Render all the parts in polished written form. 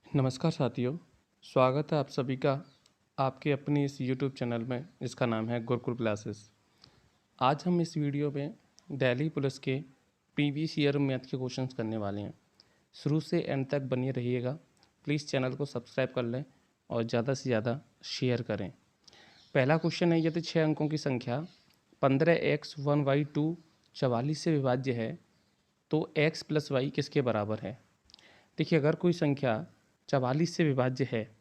नमस्कार साथियों, स्वागत है आप सभी का आपके अपने इस यूट्यूब चैनल में जिसका नाम है गुरुकुल क्लासेस। आज हम इस वीडियो में दिल्ली पुलिस के प्रीवियस ईयर मैथ के क्वेश्चंस करने वाले हैं। शुरू से एंड तक बने रहिएगा। प्लीज़ चैनल को सब्सक्राइब कर लें और ज़्यादा से ज़्यादा शेयर करें। पहला क्वेश्चन है, यदि 6 अंकों की संख्या 15x1y2 44 से विभाज्य है तो x + y किसके बराबर है। देखिए, अगर कोई संख्या 44 से विभाज्य है,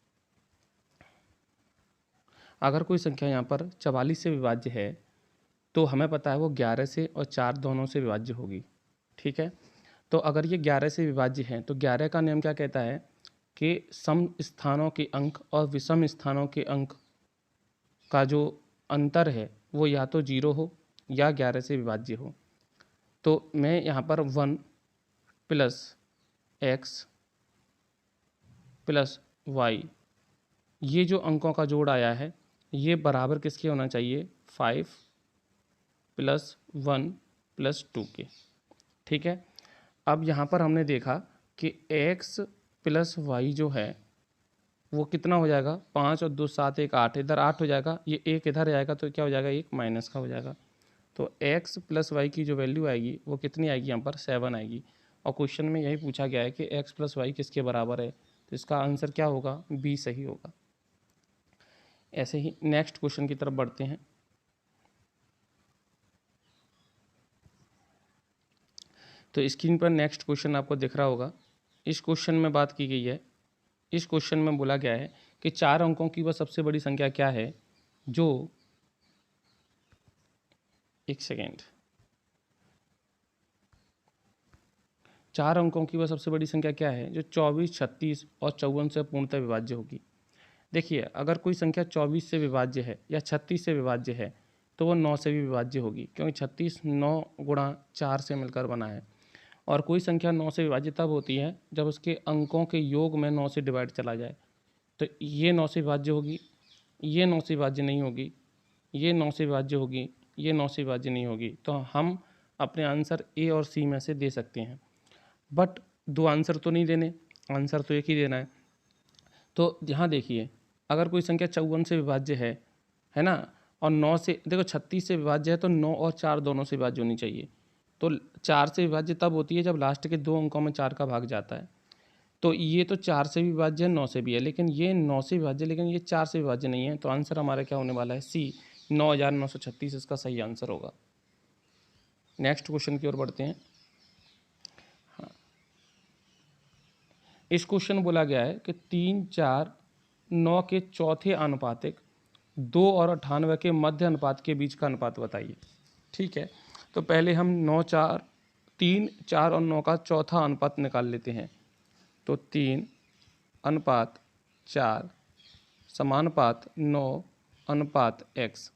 अगर कोई संख्या यहाँ पर 44 से विभाज्य है तो हमें पता है वो 11 से और 4 दोनों से विभाज्य होगी। ठीक है, तो अगर ये 11 से विभाज्य है तो 11 का नियम क्या कहता है कि सम स्थानों के अंक और विषम स्थानों के अंक का जो अंतर है वो या तो 0 हो या 11 से विभाज्य हो। तो मैं यहाँ पर 1 + x + y, ये जो अंकों का जोड़ आया है ये बराबर किसके होना चाहिए, 5 + 1 + 2 के। ठीक है, अब यहाँ पर हमने देखा कि x + y जो है वो कितना हो जाएगा, 5 और 2 7 1 8, इधर 8 हो जाएगा, ये एक इधर जाएगा तो क्या हो जाएगा, एक माइनस का हो जाएगा। तो x + y की जो वैल्यू आएगी वो कितनी आएगी, यहाँ पर 7 आएगी। और क्वेश्चन में यही पूछा गया है कि x + y किसके बराबर है, तो इसका आंसर क्या होगा, बी सही होगा। ऐसे ही नेक्स्ट क्वेश्चन की तरफ बढ़ते हैं। तो स्क्रीन पर नेक्स्ट क्वेश्चन आपको दिख रहा होगा। इस क्वेश्चन में बात की गई है, इस क्वेश्चन में बोला गया है कि 4 अंकों की वह सबसे बड़ी संख्या क्या है जो, एक सेकेंड, 4 अंकों की वह सबसे बड़ी संख्या क्या है जो 24, 36 और 54 से पूर्णतः विभाज्य होगी। देखिए, अगर कोई संख्या 24 से विभाज्य है या 36 से विभाज्य है तो वह 9 से भी विभाज्य होगी, क्योंकि 36 9 × 4 से मिलकर बना है। और कोई संख्या 9 से विभाज्य तब होती है जब उसके अंकों के योग में 9 से डिवाइड चला जाए। तो ये 9 से विभाज्य होगी, ये 9 से विभाज्य नहीं होगी, ये 9 से विभाज्य होगी, ये 9 से विभाज्य नहीं होगी। तो हम अपने आंसर ए और सी में से दे सकते हैं, बट 2 आंसर तो नहीं देने, आंसर तो एक ही देना है। तो यहाँ देखिए, अगर कोई संख्या 54 से विभाज्य है ना, और 9 से, देखो 36 से विभाज्य है तो 9 और 4 दोनों से विभाज्य होनी चाहिए। तो 4 से विभाज्य तब होती है जब लास्ट के 2 अंकों में 4 का भाग जाता है। तो ये तो 4 से भी विभाज्य है, 9 से भी है, लेकिन ये 9 से विभाज्य, लेकिन ये 4 से विभाज्य नहीं है। तो आंसर हमारा क्या होने वाला है, सी, 9936 इसका सही आंसर होगा। नेक्स्ट क्वेश्चन की ओर बढ़ते हैं। हाँ, इस क्वेश्चन बोला गया है कि 3, 4, 9 के चौथे अनुपातिक 2 और 98 के मध्य अनुपात के बीच का अनुपात बताइए। ठीक है, तो पहले हम 3, 4 और 9 का चौथा अनुपात निकाल लेते हैं। तो 3:4 समानुपात 9:x,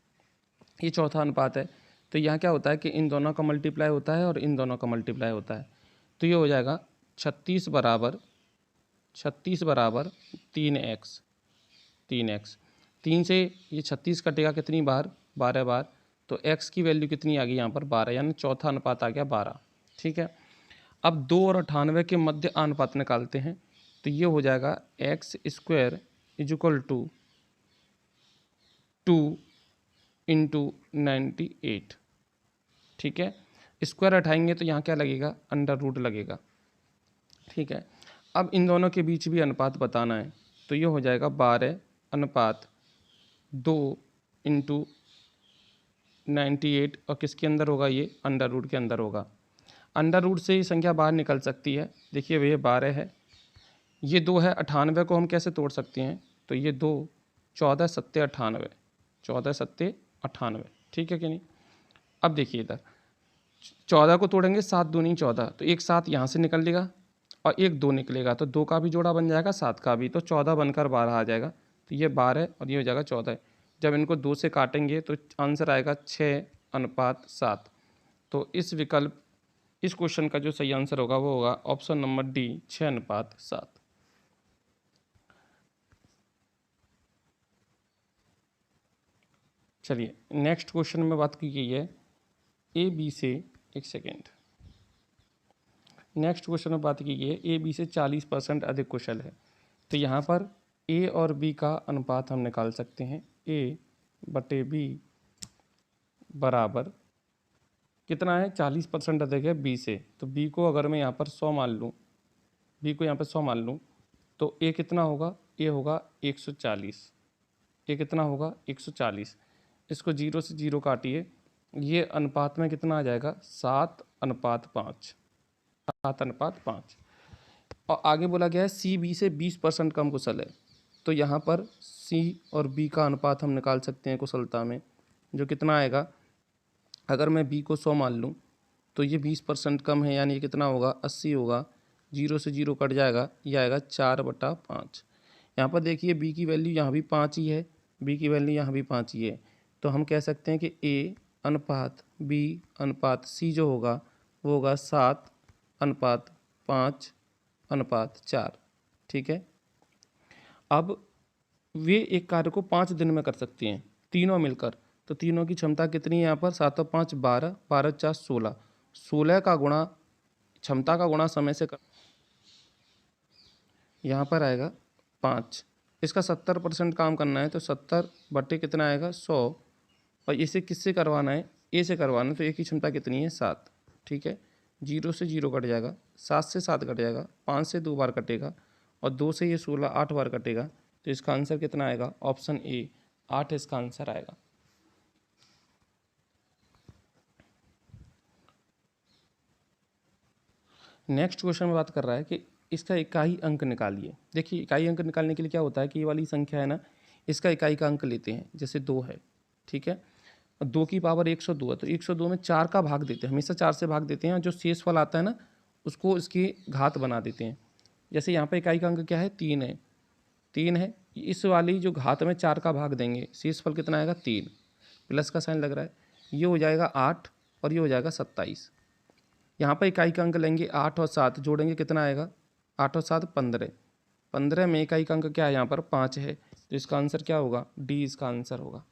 ये चौथा अनुपात है। तो यहाँ क्या होता है कि इन दोनों का मल्टीप्लाई होता है और इन दोनों का मल्टीप्लाई होता है। तो ये हो जाएगा 36 बराबर 3x, 3 से ये 36 कटेगा कितनी बार, 12 बार। तो x की वैल्यू कितनी आ गई यहाँ पर, 12, यानी चौथा अनुपात आ गया 12। ठीक है, अब 2 और 98 के मध्य अनुपात निकालते हैं। तो ये हो जाएगा x² = 2 × 98। ठीक है, स्क्वायर हटाएंगे तो यहाँ क्या लगेगा, अंडर रूट लगेगा। ठीक है, अब इन दोनों के बीच भी अनुपात बताना है। तो ये हो जाएगा 12/2 × 98, और किसके अंदर होगा, ये अंडर रूट के अंदर होगा। अंडर रूट से ही संख्या बाहर निकल सकती है। देखिए भैया 12 है, ये 2 है, 98 को हम कैसे तोड़ सकते हैं, तो ये 2, 14 7 98, 14 7 98, ठीक है कि नहीं। अब देखिए इधर 14 को तोड़ेंगे, 7 दूनी 14, तो एक 7 यहाँ से निकल लेगा और एक 2 निकलेगा, तो 2 का भी जोड़ा बन जाएगा, 7 का भी, तो 14 बनकर 12 आ जाएगा। तो ये 12 और ये हो जाएगा 14। जब इनको 2 से काटेंगे तो आंसर आएगा 6:7। तो इस क्वेश्चन का जो सही आंसर होगा वो होगा ऑप्शन नंबर डी, 6:7। चलिए नेक्स्ट क्वेश्चन में बात की गई है ए बी से, एक सेकेंड, नेक्स्ट क्वेश्चन में बात की गई है ए बी से 40% अधिक कुशल है। तो यहाँ पर ए और बी का अनुपात हम निकाल सकते हैं। ए बटे बी बराबर कितना है, 40% अधिक है बी से। तो बी को अगर मैं यहाँ पर 100 मान लूँ, बी को यहाँ पर 100 मान लूँ, तो ए कितना होगा, ए होगा 140। ए कितना होगा 140। इसको 0 से 0 काटिए, ये अनुपात में कितना आ जाएगा 7:5। 7:5। और आगे बोला गया है सी बी से 20% कम कुशल है। तो यहाँ पर सी और बी का अनुपात हम निकाल सकते हैं कुशलता में, जो कितना आएगा, अगर मैं बी को 100 मान लूँ तो ये 20% कम है, यानी ये कितना होगा 80 होगा। 0 से 0 कट जाएगा, ये आएगा 4/5। यहाँ पर देखिए बी की वैल्यू यहाँ भी 5 ही है, बी की वैल्यू यहाँ भी 5 ही है। तो हम कह सकते हैं कि ए अनुपात बी अनुपात सी जो होगा वो होगा 7:5:4। ठीक है। अब वे एक कार्य को 5 दिन में कर सकती हैं तीनों मिलकर। तो तीनों की क्षमता कितनी है यहाँ पर, 7 और 5 12, 12 4 16। 16 का गुणा क्षमता का गुणा समय से कर, यहाँ पर आएगा 5। इसका 70% काम करना है, तो 70 बटे कितना आएगा 100। और इसे किससे करवाना है, ए से करवाना है। तो ए की क्षमता कितनी है 7। ठीक है। 0 से 0 कट जाएगा, 7 से 7 कट जाएगा, 5 से 2 बार कटेगा, और 2 से ये 16 8 बार कटेगा। तो इसका आंसर कितना आएगा, ऑप्शन ए 8 इसका आंसर आएगा। नेक्स्ट क्वेश्चन में बात कर रहा है कि इसका इकाई अंक निकालिए। देखिए इकाई अंक निकालने के लिए क्या होता है कि ये वाली संख्या है ना, इसका इकाई का अंक लेते हैं। जैसे 2 है, ठीक है, 2 की पावर 102 है, तो 102 में 4 का भाग देते हैं, हमेशा 4 से भाग देते हैं। जो शेष फल आता है ना उसको इसकी घात बना देते हैं। जैसे यहाँ पर इकाई का अंक क्या है 3 है, 3 है, इस वाली जो घात में 4 का भाग देंगे, शेष फल कितना आएगा 3, प्लस का साइन लग रहा है, ये हो जाएगा 8 और ये हो जाएगा 27। यहाँ पर इकाई का अंक लेंगे 8 और 7 जोड़ेंगे, कितना आएगा 8 और 7 15। 15 में इकाई का अंक क्या है यहाँ पर 5 है। तो इसका आंसर क्या होगा, डी इसका आंसर होगा।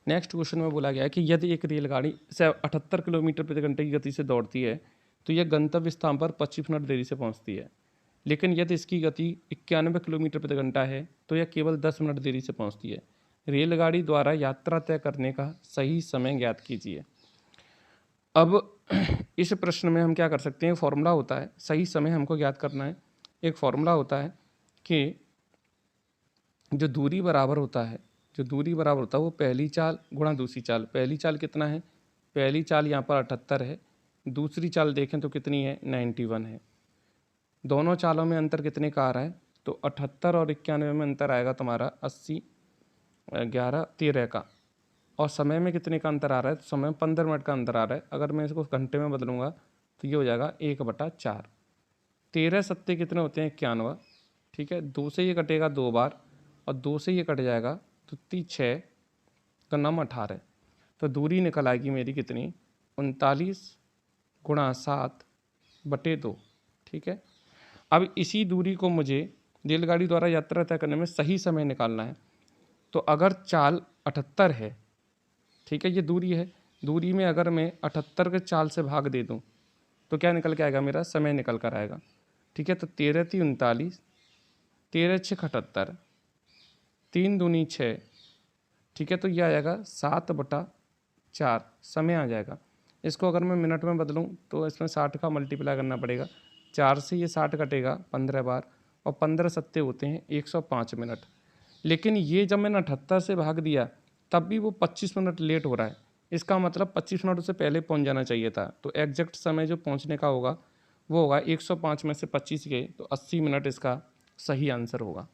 नेक्स्ट क्वेश्चन में बोला गया है कि यदि एक रेलगाड़ी 78 किलोमीटर प्रति घंटे की गति से दौड़ती है तो यह गंतव्य स्थान पर 25 मिनट देरी से पहुंचती है। लेकिन यदि इसकी गति 91 किलोमीटर प्रति घंटा है तो यह केवल 10 मिनट देरी से पहुंचती है। रेलगाड़ी द्वारा यात्रा तय करने का सही समय ज्ञात कीजिए। अब इस प्रश्न में हम क्या कर सकते हैं, फॉर्मूला होता है, सही समय हमको ज्ञात करना है। एक फॉर्मूला होता है कि जो दूरी बराबर होता है, जो दूरी बराबर होता है वो पहली चाल गुणा दूसरी चाल। पहली चाल कितना है, पहली चाल यहाँ पर 78 है, दूसरी चाल देखें तो कितनी है 91 है। दोनों चालों में अंतर कितने का आ रहा है, तो 78 और 91 में अंतर आएगा तुम्हारा 80, 11, 13 का। और समय में कितने का अंतर आ रहा है, तो समय में 15 मिनट का अंतर आ रहा है। अगर मैं इसको घंटे में बदलूंगा तो ये हो जाएगा 1/4। 13 सत्ते कितने होते हैं 91। ठीक है, 2 से ये कटेगा 2 बार और 2 से ये कट जाएगा तो 6 का नाम 18। तो दूरी निकल आएगी मेरी कितनी, 39 गुणा 7/2। ठीक है। अब इसी दूरी को मुझे रेलगाड़ी द्वारा यात्रा तय करने में सही समय निकालना है। तो अगर चाल 78 है, ठीक है, ये दूरी है, दूरी में अगर मैं 78 के चाल से भाग दे दूं तो क्या निकल के आएगा, मेरा समय निकल कर आएगा। ठीक है, तो 13 × 39, 13 × 6 = 78, 3 दूनी 6। ठीक है, तो ये आ जाएगा 7/4 समय आ जाएगा। इसको अगर मैं मिनट में बदलूं तो इसमें 60 का मल्टीप्लाई करना पड़ेगा। 4 से ये 60 कटेगा 15 बार और 15 सत्ते होते हैं 105 मिनट। लेकिन ये जब मैंने 78 से भाग दिया तब भी वो 25 मिनट लेट हो रहा है। इसका मतलब 25 मिनट से पहले पहुंच जाना चाहिए था। तो एग्जैक्ट समय जो पहुंचने का होगा वो होगा 105 में से 25 गए तो 80 मिनट इसका सही आंसर होगा।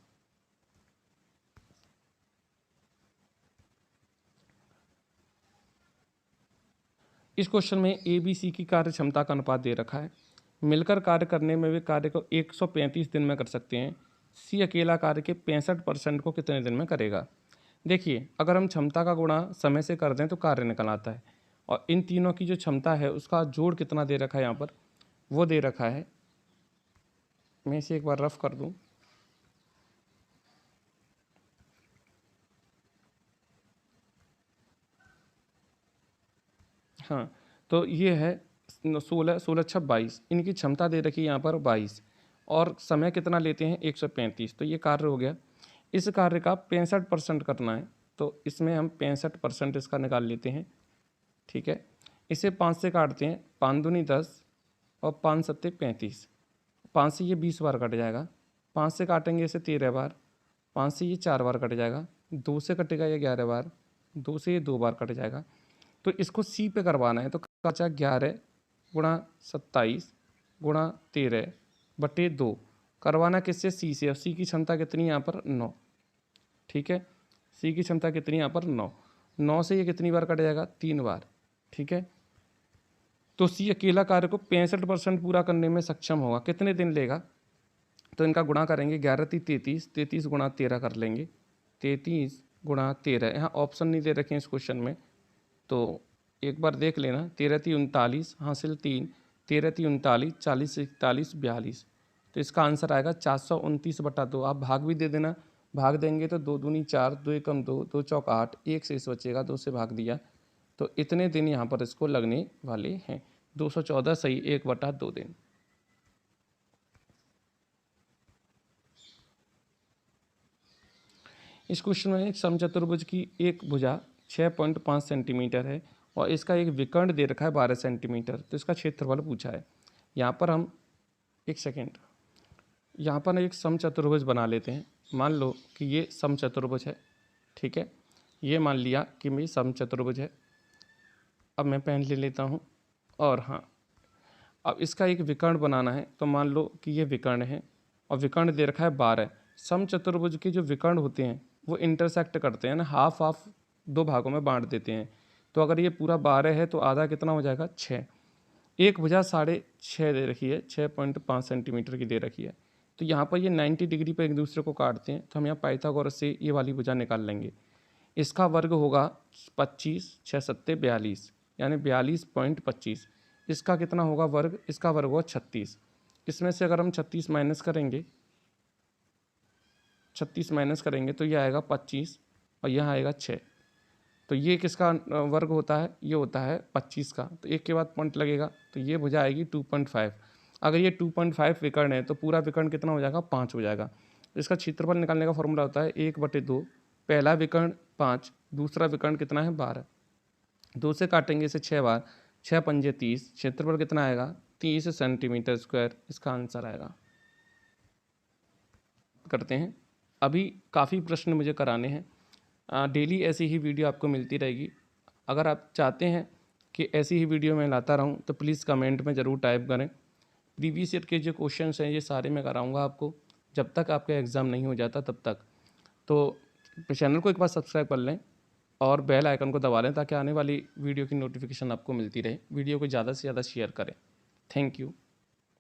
इस क्वेश्चन में ए बी सी की कार्य क्षमता का अनुपात दे रखा है। मिलकर कार्य करने में वे कार्य को 135 दिन में कर सकते हैं। सी अकेला कार्य के 65% को कितने दिन में करेगा। देखिए अगर हम क्षमता का गुणा समय से कर दें तो कार्य निकल आता है। और इन तीनों की जो क्षमता है उसका जोड़ कितना दे रखा है यहाँ पर, वो दे रखा है, मैं इसे एक बार रफ कर दूँ। हाँ, तो ये है 16 16 छः 22, इनकी क्षमता दे रखी है यहाँ पर 22 और समय कितना लेते हैं 135। तो ये कार्य हो गया। इस कार्य का 65% करना है, तो इसमें हम 65% इसका निकाल लेते हैं। ठीक है, इसे 5 से काटते हैं, 5 दूनी 10 और 5 सत्ते 35। 5 से ये 20 बार कट जाएगा, 5 से काटेंगे इसे 13 बार, 5 से ये 4 बार कट जाएगा, 2 से कटेगा ये 11 बार, 2 से ये 2 बार कट जाएगा। तो इसको सी पे करवाना है, तो बचा 11 गुणा 27 गुणा 13 बटे 2। करवाना किससे? सी से। और सी की क्षमता कितनी यहाँ पर 9। ठीक है, सी की क्षमता कितनी यहाँ पर 9। 9 से ये कितनी बार कट जाएगा? 3 बार। ठीक है, तो सी अकेला कार्य को 65% पूरा करने में सक्षम होगा। कितने दिन लेगा? तो इनका गुणा करेंगे, 11 × 33, 33 गुणा 13 कर लेंगे, 33 गुणा 13। यहाँ ऑप्शन नहीं दे रखे हैं इस क्वेश्चन में, तो एक बार देख लेना। 13 × 39 हासिल 3, 13 × 39, 40 से 41 42। तो इसका आंसर आएगा 429/2। आप भाग भी दे देना, भाग देंगे तो 2 दूनी 4, 2 एकम 2, 2 चौक 8, 1 शेष बचेगा, 2 से भाग दिया, तो इतने दिन यहाँ पर इसको लगने वाले हैं। 214 सही 1/2 दिन। इस क्वेश्चन में एक समचतुर्भुज की एक भुजा 6.5 सेंटीमीटर है और इसका एक विकर्ण दे रखा है 12 सेंटीमीटर। तो इसका क्षेत्रफल पूछा है। यहाँ पर हम यहाँ पर एक समचतुर्भुज बना लेते हैं। मान लो कि ये समचतुर्भुज है। ठीक है, ये मान लिया कि मेरी समचतुर्भुज है। अब मैं पेन ले लेता हूँ और हाँ, अब इसका एक विकर्ण बनाना है। तो मान लो कि ये विकर्ण है और विकर्ण दे रखा है 12। समचतुर्भुज के जो विकर्ण होते हैं वो इंटरसेक्ट करते हैं ना, हाफ हाफ 2 भागों में बांट देते हैं। तो अगर ये पूरा 12 है तो आधा कितना हो जाएगा? 6। एक भुजा 6.5 दे रखी है, 6.5 सेंटीमीटर की दे रखी है। तो यहाँ पर ये 90 डिग्री पर एक दूसरे को काटते हैं। तो हम यहाँ पाइथागोरस से ये वाली भुजा निकाल लेंगे। इसका वर्ग होगा 25, 6 सत्ते 42, यानी 42.25। इसका कितना होगा वर्ग? इसका वर्ग होगा 36। इसमें से अगर हम 36 माइनस करेंगे, 36 माइनस करेंगे तो ये आएगा 25 और यहाँ आएगा 6। तो ये किसका वर्ग होता है? ये होता है 25 का। तो एक के बाद पॉइंट लगेगा, तो ये भुजा आएगी 2.5। अगर ये 2.5 विकर्ण है तो पूरा विकर्ण कितना हो जाएगा? 5 हो जाएगा। इसका क्षेत्रफल निकालने का फॉर्मूला होता है 1/2। पहला विकर्ण 5, दूसरा विकर्ण कितना है? 12। 2 से काटेंगे इसे 6 बार, 6 पंजे 30। क्षेत्रफल कितना आएगा? 30 सेंटीमीटर स्क्वायर। इसका आंसर आएगा। करते हैं, अभी काफ़ी प्रश्न मुझे कराने हैं। डेली ऐसी ही वीडियो आपको मिलती रहेगी। अगर आप चाहते हैं कि ऐसी ही वीडियो मैं लाता रहूं तो प्लीज़ कमेंट में ज़रूर टाइप करें। प्रीवियस ईयर के जो क्वेश्चंस हैं ये सारे मैं कराऊंगा आपको, जब तक आपका एग्ज़ाम नहीं हो जाता तब तक। तो चैनल को एक बार सब्सक्राइब कर लें और बेल आइकन को दबा लें ताकि आने वाली वीडियो की नोटिफिकेशन आपको मिलती रहे। वीडियो को ज़्यादा से ज़्यादा शेयर करें। Thank you.